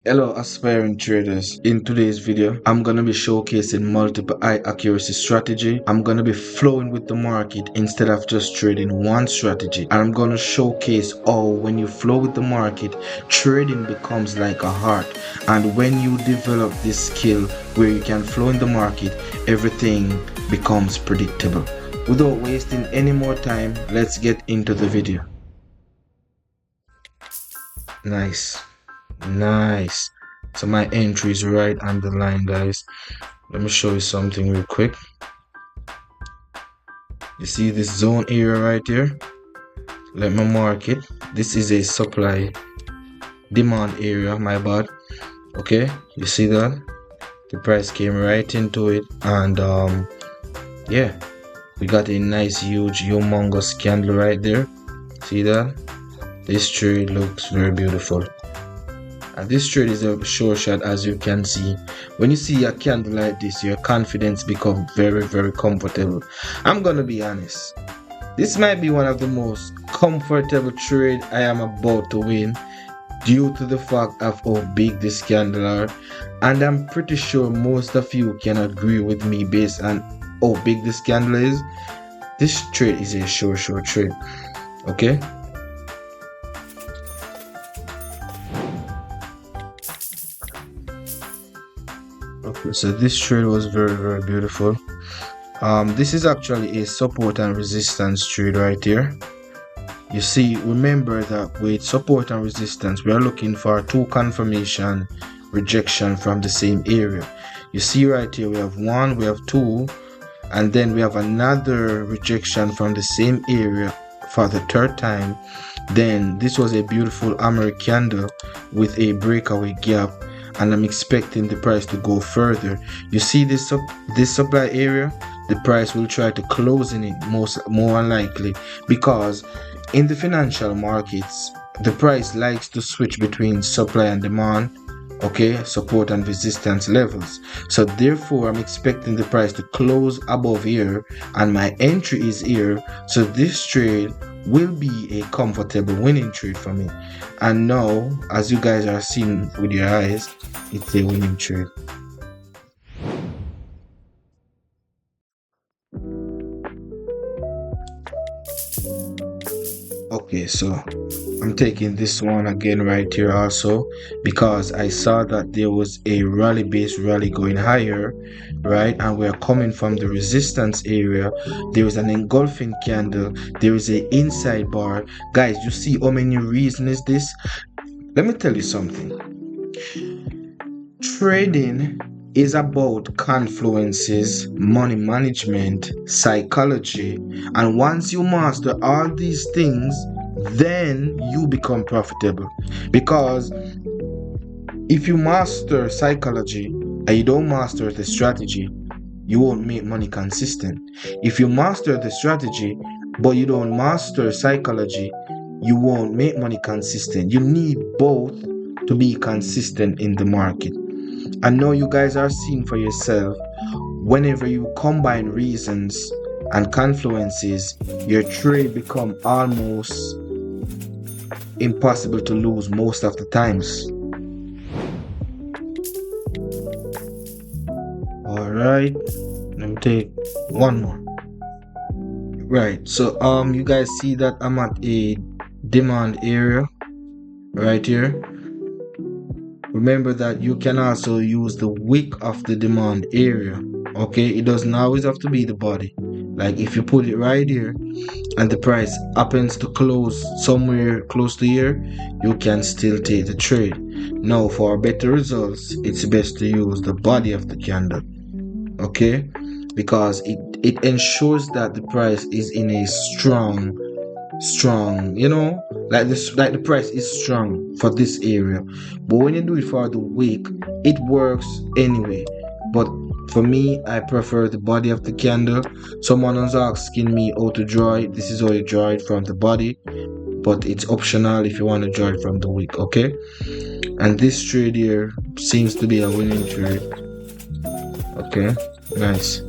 Hello aspiring traders, in today's video I'm gonna be showcasing multiple high accuracy strategy. I'm gonna be flowing with the market instead of just trading one strategy, and I'm gonna showcase how when you flow with the market, trading becomes like a art, and when you develop this skill where you can flow in the market, everything becomes predictable. Without wasting any more time, let's get into the video. Nice. So my entry is right on the line, guys. Let me show you something real quick. You see this zone area right here? Let me mark it. This is a supply demand area, my bad. Okay, you see that? The price came right into it, and yeah, we got a nice huge humongous candle right there. See that? This trade looks very beautiful. And this trade is a sure shot, as you can see. When you see a candle like this, your confidence becomes very comfortable. I'm gonna be honest, this might be one of the most comfortable trade I am about to win, due to the fact of how big this candle are, and I'm pretty sure most of you can agree with me based on how big this candle is. This trade is a sure trade. Okay, so this trade was very beautiful. This is actually a support and resistance trade right here. You see, remember that with support and resistance, we are looking for two confirmation rejection from the same area. You see right here, we have one, we have two, and then we have another rejection from the same area for the third time. Then this was a beautiful hammer candle with a breakaway gap, and I'm expecting the price to go further. You see this supply area, the price will try to close in it more likely, because in the financial markets the price likes to switch between supply and demand, okay, support and resistance levels. So therefore I'm expecting the price to close above here, and my entry is here. So this trade will be a comfortable winning trade for me, and now as you guys are seeing with your eyes, it's a winning trade. Okay, so I'm taking this one again right here also, because I saw that there was a rally going higher, right? And we're coming from the resistance area. There is an engulfing candle, there is a inside bar. Guys, you see how many reasons is this? Let me tell you something. Trading is about confluences, money management, psychology, and once you master all these things, then you become profitable. Because if you master psychology and you don't master the strategy, you won't make money consistent. If you master the strategy but you don't master psychology, you won't make money consistent. You need both to be consistent in the market. I know you guys are seeing for yourself, whenever you combine reasons and confluences, your trade become almost impossible to lose most of the times. Alright, let me take one more. Right, so you guys see that I'm at a demand area right here. Remember that you can also use the wick of the demand area. Okay, it doesn't always have to be the body. Like if you put it right here and the price happens to close somewhere close to here, you can still take the trade. Now for better results, it's best to use the body of the candle, okay, because it ensures that the price is in a strong, you know, like the price is strong for this area. But when you do it for the wick, it works anyway. But for me, I prefer the body of the candle. Someone was asking me how to draw it. This is how you draw it from the body, but it's optional if you want to draw it from the wick, okay? And this trade here seems to be a winning trade. Okay, nice.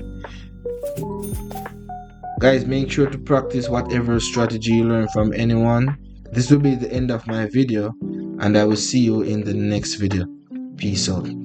Guys, make sure to practice whatever strategy you learn from anyone. This will be the end of my video, and I will see you in the next video. Peace out.